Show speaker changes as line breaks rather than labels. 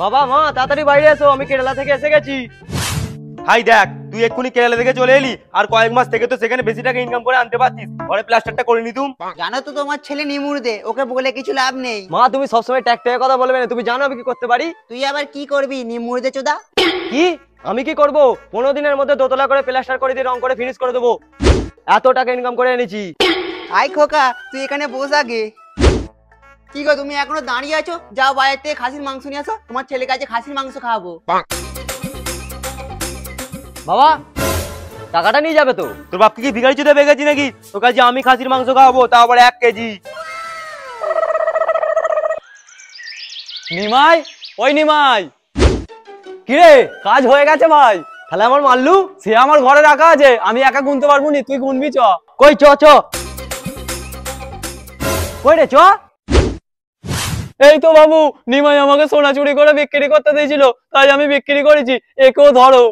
বাবা মা তাড়াতাড়ি বাইরে এসো, আমি কেরালা থেকে এসে গেছি।
হাই দেখ, তুই এক্ষুনি কেরালা থেকে চলে এলি, আর কয়েক মাস থেকে তো সেখানে বেশি টাকা ইনকাম করে আনতে পারতিস, ঘরে প্লাস্টারটা করে নিতুম।
জানো তো তোমার ছেলে নিমুড়দে, ওকে বলে কিছু লাভ নেই।
মা তুমি সবসময় ট্যাক ট্যাক কথা বলবে না, তুমি জানো আমি কি করতে পারি।
তুই আবার কি করবি নিমুড়দে চোদা?
কি আমি কি করব? 15 দিনের মধ্যে দোতলা করে প্লাস্টার করে দিয়ে রং করে ফিনিশ করে দেবো, এত টাকা ইনকাম করে এনেছি।
আই খোকা, তুই এখানে বস আগে। কি গো তুমি এখনো দাঁড়িয়ে আছো? যাও বাইরে থেকে খাসির মাংস নিয়ে আসো, তোমার ছেলের কাছে খাসির মাংস খাওয়াবো।
বাবা টাকাটা নিয়ে যাবে তো?
তোর বাপকে কি ভিখারি চুদা পেয়ে গেছি নাকি? তোর কাছে আমি খাসির মাংস খাওয়াবো, তাও আবার 1 কেজি।
নিমাই, ওই নিমাই, কিরে কাজ হয়ে গেছে ভাই? তাহলে আমার মাল্লু সে আমার ঘরে রাখা আছে, আমি একা গুনতে পারবো নি, তুই গুনবি। চ কই, চ চ কই রে, চ। এই তো বাবু, নিমাই আমাকে সোনা চুরি করে বিক্রি করতে দিয়েছিল, তাই আমি বিক্রি করেছি, একেও ধরো।